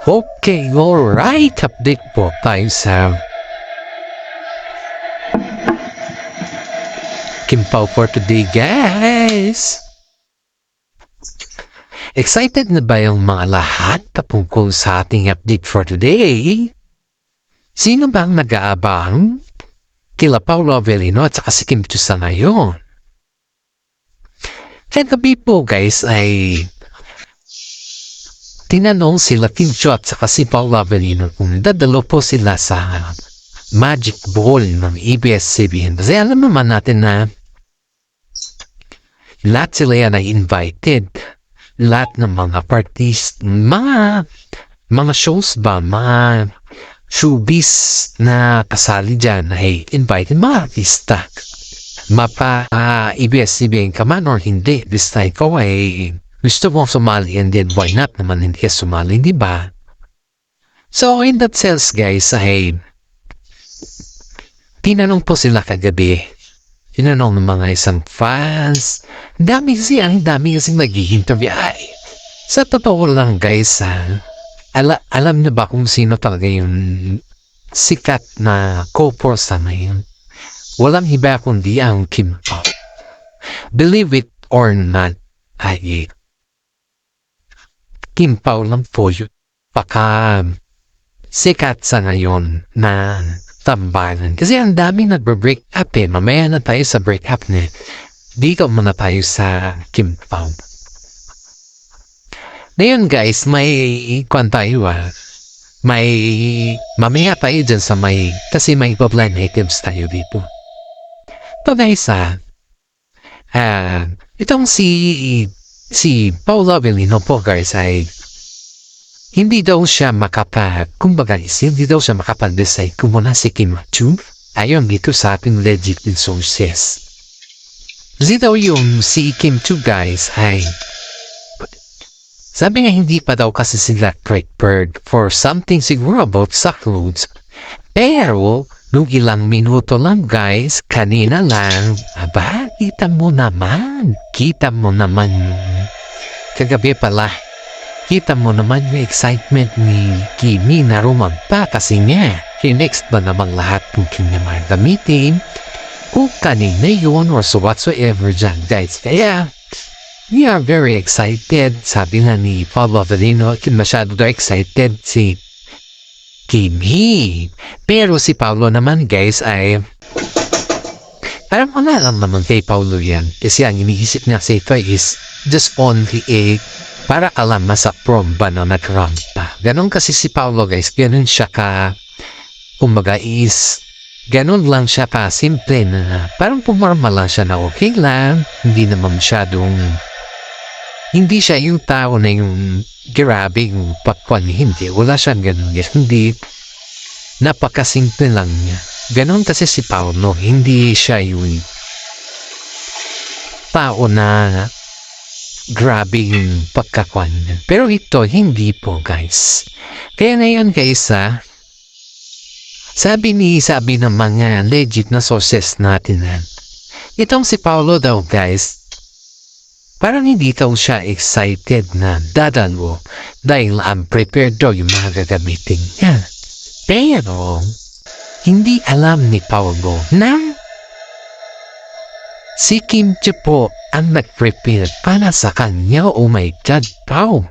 Okay, alright. Update po tayo sa Kimpaw for today, guys. Excited na ba yung mga lahat patungkol sa ating update for today? Sino ba ang nag-aabang? Kila Paolo Avellino at saka si Kim Chu sa ngayon. Kagabi po, guys, ay tinanong sila Kim Chu at saka si Paolo Avellino kung dadalo po sila sa Magic Ball ng ABS-CBN. Kasi alam naman natin na lahat sila yan ay invited. Lahat ng mga parties, mga shows ba, mga showbiz na kasali dyan ay invited mga artista. Mapa ABS-CBN ka man or hindi, basta ikaw ay gusto mong sumali and then why not naman hindi ka sumali, di ba? So in that sense, guys, ay tinanong po sila kagabi. Tinanong ng mga isang fans. Dami kasing nag-i-interview. Ay, sa totoo lang, guys, alam niyo ba kung sino talaga yung sikat na co-porsa na yun? Walang iba kundi ang Kim Pao. Believe it or not, ay Kim Pao lang po yun. Paka sikat sa ngayon na tambalan. Kasi ang daming nagbe-break up eh. Mamaya na tayo sa break up na. Dito muna tayo sa Kim Pao. Ngayon guys, may kwan tayo may mamaya tayo dyan sa kasi may problem natives tayo dito. Ito guys itong si Paolo Avellino po guys ay hindi daw siya hindi daw siya makapag-decide kung muna si Kim Chu. Ayon dito sa ating legit sources. Kasi daw yung si Kim Chu guys ay sabi nga hindi pa daw kasi sila prepared for something siguro about sa clothes. Pero nung ilang minuto lang guys, kanina lang, kita mo naman kagabi pala. Kita mo naman yung excitement ni Kimi na rumagpa kasi nga, next ba naman lahat kung kanya gamitin kung kanina yun or so whatsoever dyan guys. Kaya, we are very excited. Sabi nga ni Paolo Avellino, masyado daw excited si Kimi. Pero si Paolo naman guys ay parang wala lang naman kay Paolo yan. Kasi ang iniisip niya sa ito is just only para alam sa prom ba na nag-rampa. Ganon kasi si Paolo guys, ganon siya kumbaga ganon lang siya simple na parang pumarma lang siya na okay lang. Hindi naman hindi siya yung tao na yung grabe yung pakwan. Hindi, wala siyang ganon guys. Hindi, napakasimple lang niya. Ganon kasi si Paolo, hindi siya yung tao na grabe yung pagkakwan. Pero ito, hindi po guys. Kaya ngayon guys sabi ng mga legit na sources natin itong si Paolo daw guys, parang hindi daw siya excited na dadalo dahil unprepared daw yung mga gagamitin niya. Pero hindi alam ni Paolo na si Kim Chu po ang nag-prepare para sa kanya. Oh my God, Pao.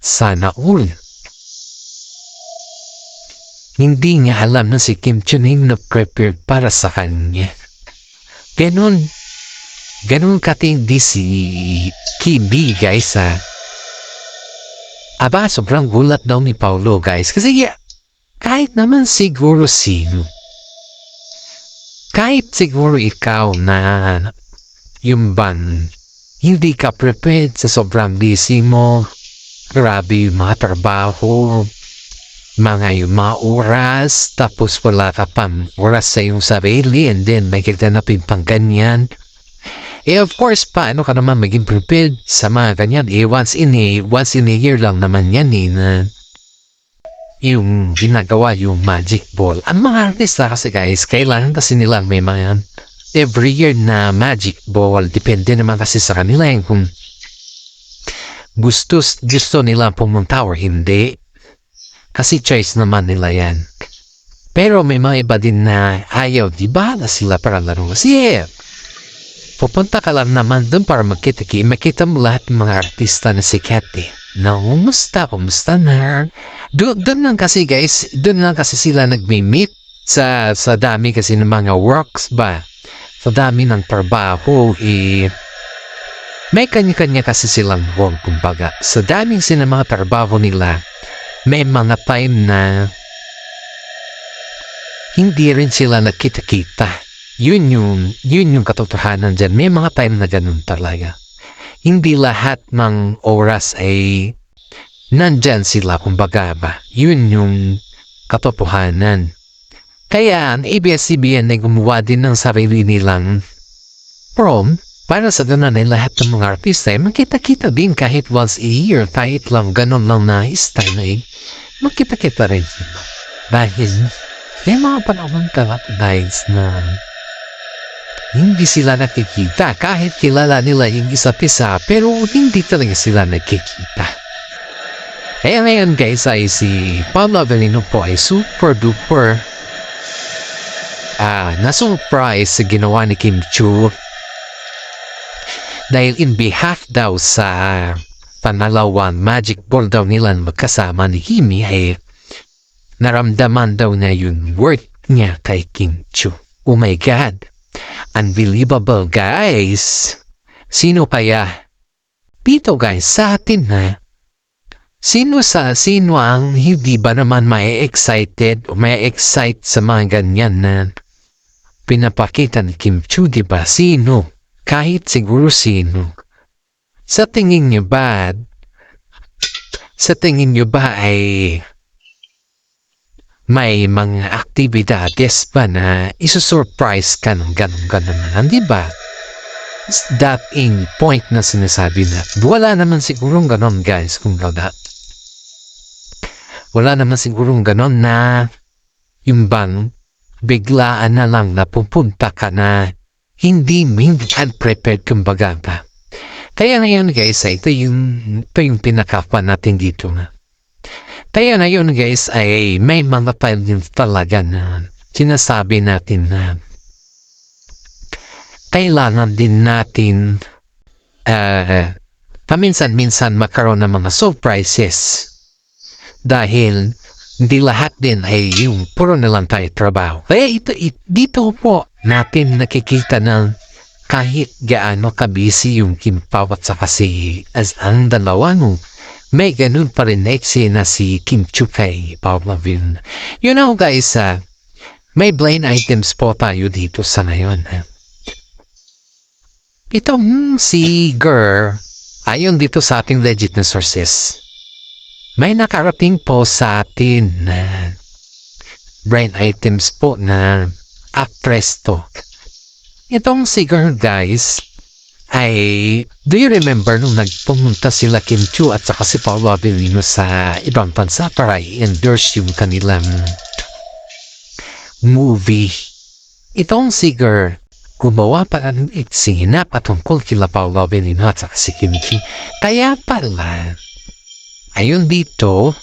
Sana all. Hindi niya alam na si Kim Chu na yung nag-prepare para sa kanya. Ganon katindi si Kimi guys sobrang gulat daw ni Paolo guys. Kasi kahit naman siguro kahit siguro ikaw na yung hindi ka prepared sa sobrang busy mo, grabe yung mga trabaho, yung mga oras, tapos wala ka pang oras sa iyong sarili and then may kaganapin pang ganyan. Of course, paano ka naman maging prepared sa mga ganyan? Once in a year lang naman yan na yung ginagawa yung Magic Ball. Ang mga artista kasi guys, kailangan kasi nilang may mga every year na Magic Ball. Depende naman kasi sa kanila kung gusto nila pumunta or hindi. Kasi choice naman nila yan. Pero may mga iba din na ayaw, di ba na sila para laro. Kasi pupunta ka lang naman doon para makita mo lahat ng mga artista na sikat eh. Na, kumusta na? Doon lang kasi guys, doon lang kasi sila nagme-meet sa dami kasi ng mga works ba. Sa dami ng trabaho may kanya-kanya kasi silang work kumbaga. Sa daming mga trabaho nila, may mga time na hindi rin sila nakita-kita. Yun yung katotohanan dyan. May mga time na ganun talaga. Hindi lahat ng oras ay nandyan sila, kumbaga ba. Yun yung katotohanan. Kaya ang ABS-CBN ay gumawa din ng sarili nilang prom para sa ganun ay lahat ng mga artista ay makita-kita din kahit once a year, kahit lang ganun lang na style ay makita-kita rin sila. Dahil may mga panahon talaga guys na hindi sila nakikita kahit kilala nila yung isa't isa pero hindi talaga sila nakikita. Kaya ngayon guys ay si Paolo Avellino po ay super duper na-surprise sa ginawa ni Kim Chiu dahil in behalf daw sa pangalawang magic ball daw nila magkasama ni Himi ay naramdaman daw na yung worth niya kay Kim Chiu. Oh my God! Unbelievable guys! Sino kaya? Dito guys sa atin na sino ang hindi ba naman may-excited o may-excite sa mga ganyan na pinapakita ni Kim Chiu, diba? Sino? Kahit siguro sino. Sa tingin niyo ba ay may mga aktibidades ba na isusurprise ka ng ganun naman, di ba? That in point na sinasabi na. Wala naman sigurong ganon guys, kung ganda. Wala naman sigurong ganon na yung bang biglaan na lang na pupunta ka na hindi unprepared kumbaga ba. Kaya ngayon guys, ito yung pinaka-fun natin dito na. Kaya ngayon guys ay may mga time din talaga na sinasabi natin na kailangan din natin paminsan-minsan magkaroon ng mga surprises dahil hindi lahat din ay yung puro na lang tayo trabaho. Kaya dito po natin nakikita ng kahit gaano kabisi yung Kim Pao at saka si as ang dalawa mo. May ganun pa rin na eksena si Kim Chiu kay Paolo Avellino. You know guys, may blind items po tayo dito sa ngayon. Itong si Girl, ayon dito sa ating legit na sources, may nakarating po sa atin na blind items po na actress to. Itong si Girl guys, ay, do you remember nung nagpumunta sila Kim Chiu at saka si Paolo Avellino sa ibang bansa para i-endorse yung kanilang movie? Itong si Girl, gumawa pa ng eksena patungkol kila Paolo Avellino at saka si Kim Chiu. Kaya pala, ayun dito,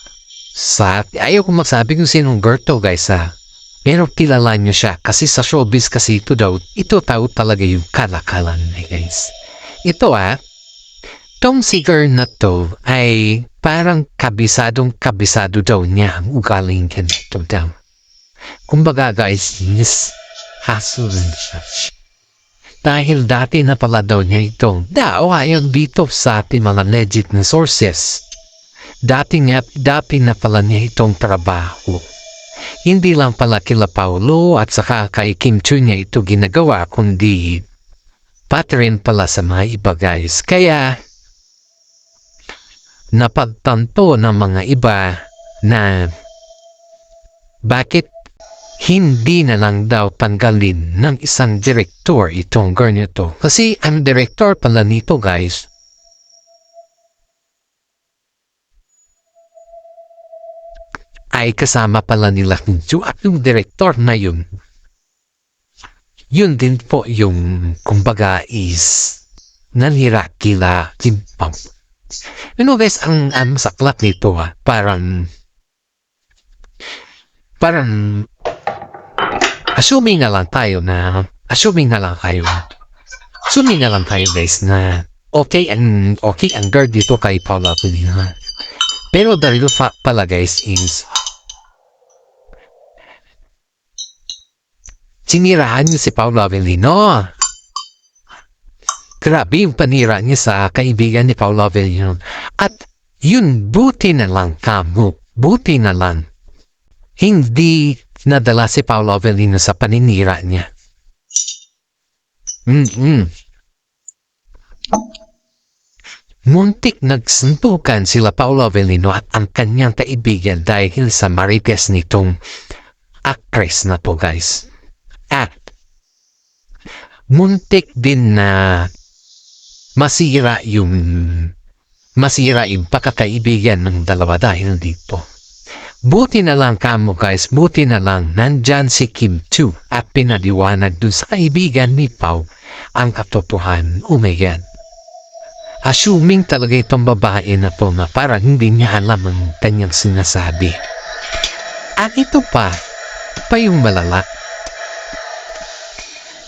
ayaw ko magsabi kung sinong girl to guys pero kilala nyo siya kasi sa showbiz kasi ito tao talaga yung kalakalan guys. Ito tong si Girl na to ay parang kabisado daw niya ang ugaling ganito daw. Kumbaga guys, hassle siya. Dahil dati na pala daw niya ito. Ayon dito sa ating mga legit na sources. Dati na pala niya itong trabaho. Hindi lang pala kila Paolo at saka kay Kim Chiu niya ito ginagawa, kundi pati rin pala sa mga iba guys. Kaya napagtanto ng mga iba na bakit hindi na lang daw tanggalin ng isang direktor itong girl nito. Kasi ang direktor pala nito guys ay kasama pala nila Kim Chiu at yung direktor na yun din po yung kumbaga is nanira kila Kim Pao. You know guys, ang masaklat nito parang parang assuming na lang tayo guys na okay ang girl dito kay Paula Avellino. Pero the real fact pala guys is sinirahan niya si Paula Avellino. Grabe yung panira niya sa kaibigan ni Paula Avellino. At yun, buti na lang hindi nadala si Paula Avellino sa paninira niya. Muntik nagsuntukan sila Paula Avellino at ang kanyang kaibigan dahil sa marites nitong actress na to guys. At muntik din na masira yung pagkakaibigan ng dalawa dahil dito. Buti na lang kamo guys, buti na lang nandyan si Kim Chiu at pinadiwanag dun sa kaibigan ni Pao ang katotohanan. Oh my God. Assuming talaga itong babae na po na parang hindi niya alam ang kanyang sinasabi. At ito pa yung malala.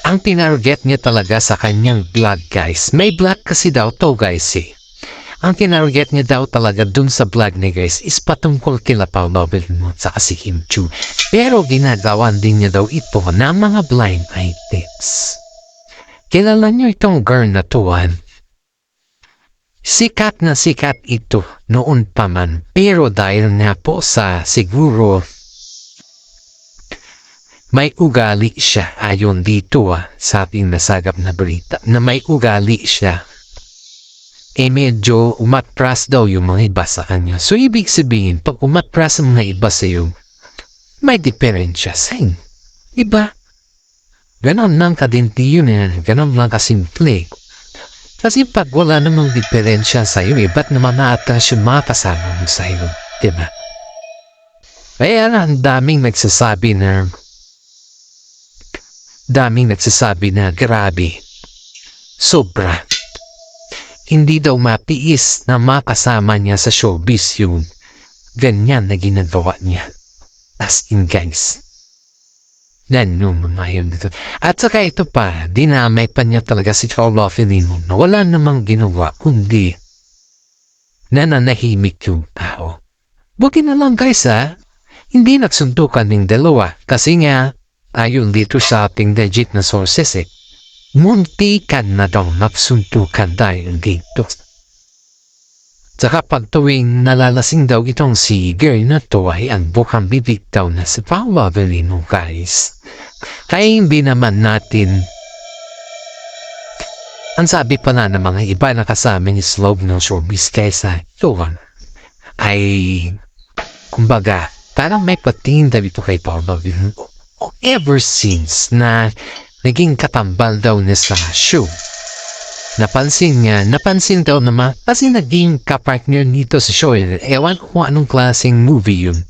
Ang tinarget niya talaga sa kanyang vlog guys. May vlog kasi daw to guys eh. Ang tinarget niya daw talaga dun sa vlog niya guys is patungkol kila Paula Avellino at si Kim Chiu. Pero ginagawan din niya daw ito ng mga blind items. Kilala niyo itong girl na tuwan? Sikat na sikat ito noon pa man. Pero dahil na po sa siguro may ugali siya ayon dito sa ating nasagap na balita na may ugali siya. Medyo umatras daw yung mga iba sa kanya. So ibig sabihin, pag umatras ang mga iba sa iyo, may diferensya sa inyo. Iba? Ganon lang kadinti yun ganon lang kasimple. Kasi pag wala namang diferensya sa iyo, ba't naman na-atras yung mga kasama mo sa iyo? Diba? Kaya ang daming nagsasabi na grabe, sobra. Hindi daw matiis na makasama niya sa showbiz yung ganyan na ginagawa niya. As in guys. Dito. At saka ito pa, dinamay pa niya talaga si Paula Avellino na wala namang ginawa kundi nananahimik yung tao. Buti na lang guys hindi nagsuntukan ng dalawa kasi nga ayon dito sa ating legit na sources muntikan na daw nagsuntukan dahil dito. Saka pag tuwing nalalasing daw itong si girl na to ay ang bukang bibig daw na si Paula Avellino guys. Kaya hindi naman natin ang sabi pala ng mga iba na kasama ni Slob ng showbiz kaysa ito ay kumbaga parang may patingin daw ito kay Paula Avellino ever since na naging katambal daw niya sa show. Napansin daw naman kasi naging kapartner nito sa show. Ewan ko anong klaseng movie yun.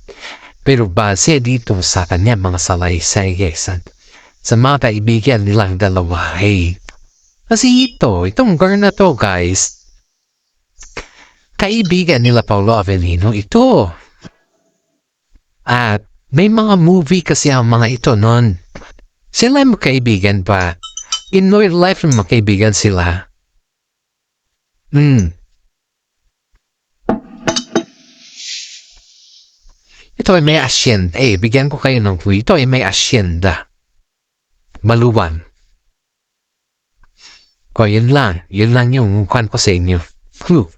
Pero base dito sa kanya mga salaysay sa mga kaibigan nilang dalawa kasi itong girl na to guys, kaibigan nila Paula Avellino ito. At may mga movie kasi ang mga ito noon. Sila ay magkaibigan pa. In real life magkaibigan sila. Ito ay may asyenda. Bigyan ko kayo ng clue. Ito ay may asyenda. Maluwan. O, yun lang. Yun lang yung kwan ko sa inyo. Clue.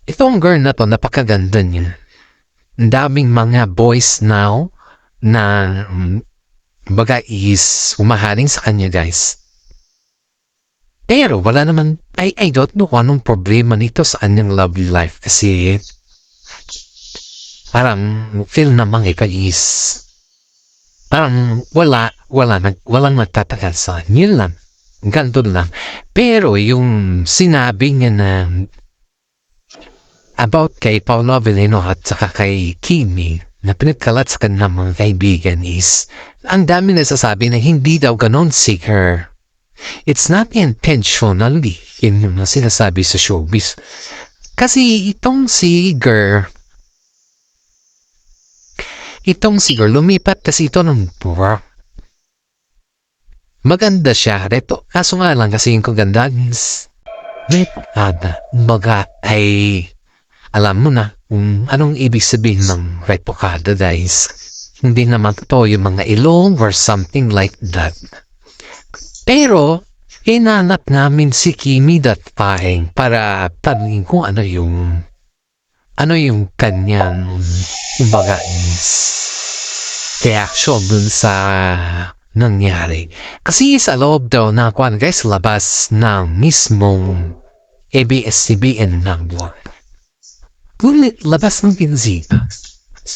Itong girl na to, napakaganda niya. Ang daming mga boys now na baga is umahaling sa kanya guys. Pero wala naman, I don't know kung anong problema nito sa kanyang love life kasi parang feel naman is parang walang nagtatagal sa kanya lang. Ganto lang. Pero yung sinabi niya na about kay Paula Avellino at saka kay Kimi na pinagkalat sa kanilang mga kaibigan is ang dami nasasabi na hindi daw ganon si her. It's not intentionally. Yun yung sinasabi sa showbiz. Kasi itong si girl, Itong siguro lumipat kasi ito ng work. Maganda siya reto. Kaso nga lang kasi yung kagandaan is baga ay alam mo na kung anong ibig sabihin ng replicada guys. Hindi naman totoo yung mga ilong or something like that. Pero hinanap namin si Kimi that time para tanungin kung ano yung kanyang kumbaga reaction dun sa nangyari. Kasi sa loob daw na kwan guys, labas ng mismong ABS-CBN number. Ngunit labas ng binsita,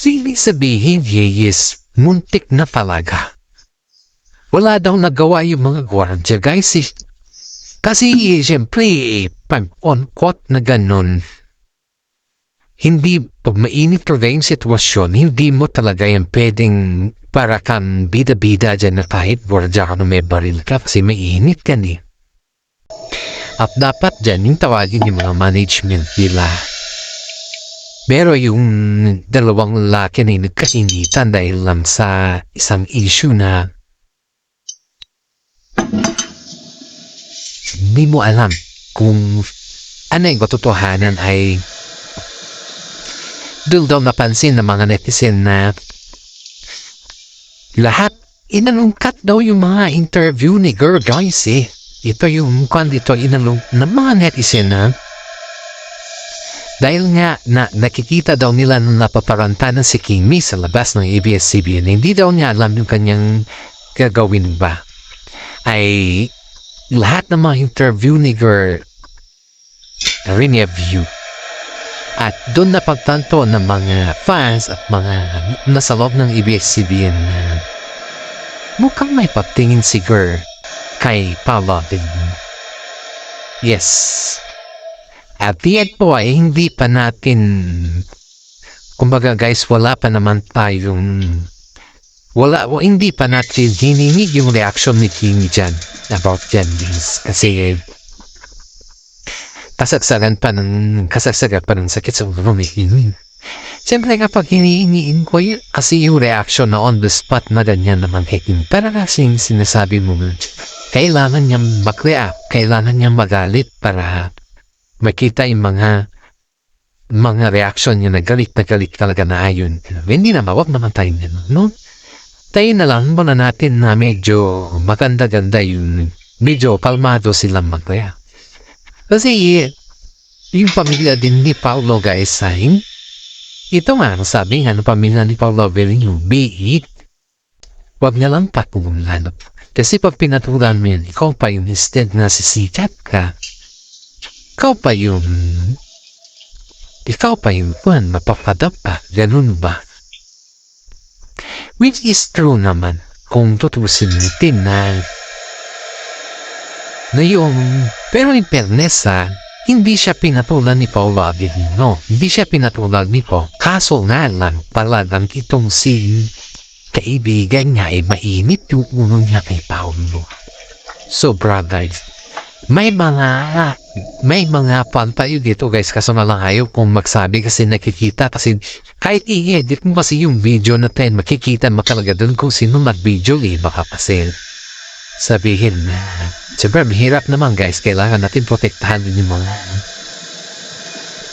ibig sabihin yes, muntik na talaga. Wala daw nagawa yung mga gwardiya guys eh. Kasi siyempre, on-quote na ganun. Hindi, pag mainit talaga yung sitwasyon, hindi mo talaga yung pwedeng para kang bida-bida dyan na kahit gwardiya ka na may baril ka kasi mainit ka ni. At dapat dyan yung tawagin yung mga management nila. Pero yung dalawang lalaki na nagkainitan dahil lang sa isang issue na hindi mo alam kung ano yung katotohanan ay doon daw napansin ng mga netizen na lahat inalungkat daw yung mga interview ni girl guys eh. Ito yung dito inalung ng mga netizen na dahil nga na nakikita daw nila na napaparantanan si Kimi sa labas ng ABS-CBN, hindi daw niya alam yung kanyang gagawin ba. Ay lahat ng mga interview ni girl review. At doon napagtanto ng mga fans at mga nasa loob ng ABS-CBN na mukhang may patingin si girl kay Paula din. Yes. At the end po ay hindi pa natin, kumbaga guys, wala pa naman tayong, hindi pa natin hininig yung reaction ni Kimi dyan about Jendings. Kasi kasagsagan pa ng sakit sa ulo ni Kimi. Siyempre kapag hinihingiin ko yun, kasi yung reaction na on the spot na ganyan naman kay Kimi. Pero kasing sinasabi mo, kailangan niyang mag-react, kailangan niyang magalit para makita yung mga reaction niya na galit talaga na ayon. Hindi na mawag naman tayo no? Tayo na lang muna natin na medyo maganda-ganda yung medyo kalmado silang mag-react. Kasi yung pamilya din ni Paolo guys ay ito nga sabi nga ng pamilya ni Paolo very yung be it. Huwag na lang patulan. Kasi pag pinatulan mo yun, ikaw pa yung instead na sisikat ka. Ikaw pa yung mapapadap pa. Ganun ba? Which is true naman. Kung tutusin natin na yung, pero in fairness hindi siya pinatulan ni Paolo Avellino. Hindi siya pinatulan ni Paul. Kaso nga lang, talagang itong si kaibigan niya ay mainit yung ulo niya kay Paolo. So brothers, may mga fan tayo dito guys, kaso na lang ayaw kung magsabi kasi nakikita kasi kahit i-edit mo kasi yung video na 10 makikita mo talaga dun kung sino mag-video baka kasi sabihin na siyempre mahirap naman guys, kailangan natin protektahan din yung mga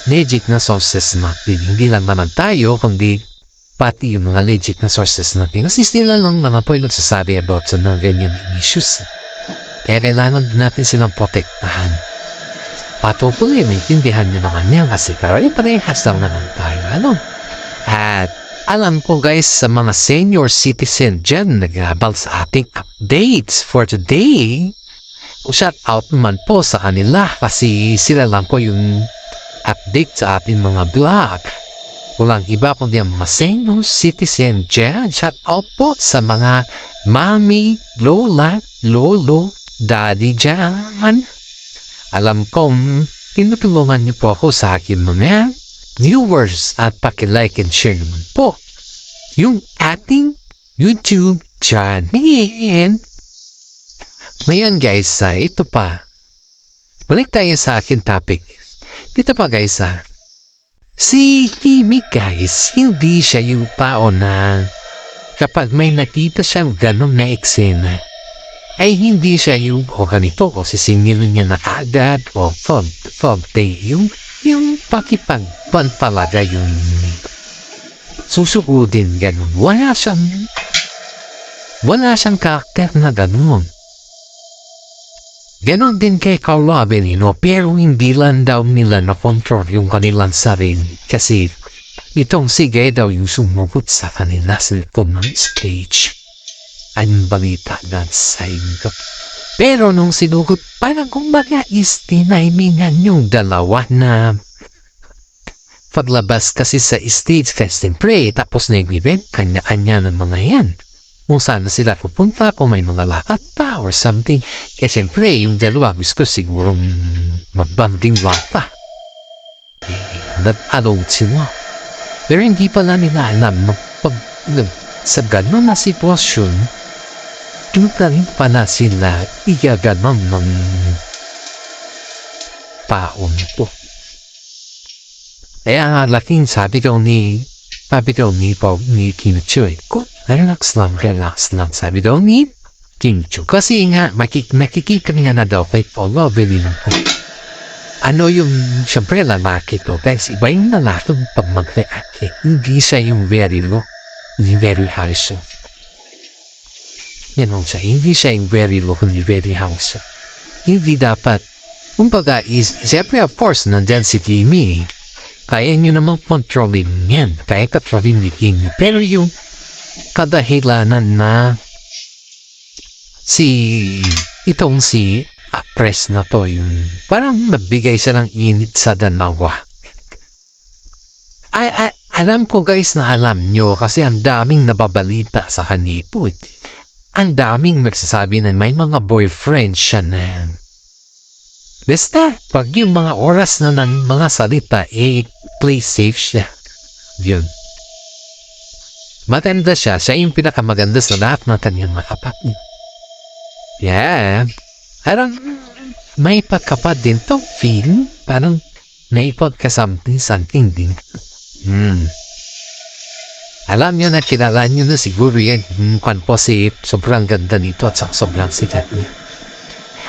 legit na sources natin, hindi lang naman tayo kundi pati yung mga legit na sources natin kasi sila lang naman po yung nagsasabi about sa mga ganyan issues. Kaya kailangan din natin silang protektahan. Patuloy, maintindihan nyo naman yan kasi parehas lang naman tayo. At alam ko guys, sa mga senior citizen dyan, nag-abal sa ating updates for today. Shout out naman po sa kanila kasi sila lang po yung update sa ating mga vlog. Walang iba kundi ang mga senior citizen dyan. Shout out po sa mga mami, lola, lolo, daddy dyan. Alam kong tinutulungan niyo po ako sa akin mga viewers at paki-like and share naman po yung ating YouTube channel. Ngayon guys, ito pa. Balik tayo sa akin topic. Dito pa guys, Si Kimi guys, hindi siya yung tao na kapag may nakita siyang ganun na eksena, ay hindi siya yung ganito o sisingilin niya na agad o fogday yung pakipagpan talaga yung susugudin ganun. Wala siyang karakter na ganun. Ganon din kay Carlo Avelino pero hindi lang daw nila na-control yung kanilang sarili kasi itong sige daw yung sumugot sa kanila sa likod ng stage. Ang balita na sa inyo. Pero nung sinugot, parang kumbaga istinimingan yung dalawa na paglabas kasi sa stage kasi siyempre tapos nag-event kanya-kanya ng mga yan. Kung saan sila pupunta, kung may mga lakad pa or something. Kaya siyempre, yung dalawa gusto siguro magbanding lata. Nag-alone sila. Pero hindi pala nila alam na pag sa gano'n na sitwasyon, tuta rin pala sila igaganon ng taon po. Kaya nga laking sabi ko ni Kim Chu, relax lang, sabi daw ni Kim Chu. Kasi nga, makikita nga na daw kay Paul Avelino. Ano yung, syempre lalaki to, guys, iba yung lalaki pag mag-react. Hindi siya yung very low, hindi very high siya. Yan siya, hindi siya yung very low, hindi very high siya. Hindi dapat, kumbaga siyempre of course, nandyan si Kimi. Kaya nyo naman kontrolin yan. Kaya katrolin ni Kimi. Pero yung kadahilanan na itong si actress na to yung parang nabigay siya ng init sa dalawa. Alam ko guys na alam nyo kasi ang daming nababalita sa kanito. Ang daming magsasabi na may mga boyfriend siya na basta, pag yung mga oras na ng mga salita, play safe siya. Yun. Maganda siya. Siya yung pinakamaganda sa lahat ng kanyang mga kapatid. Yeah. Parang may pagkapad din to feel. Parang may pagka-something din. Alam nyo na, kilala nyo na siguro yan. Kung po si sobrang ganda nito at sobrang sikat niya.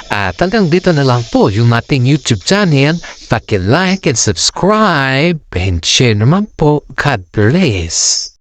At hanggang dito na lang po yung ating YouTube channel. Paki-like and subscribe and share naman po. God bless.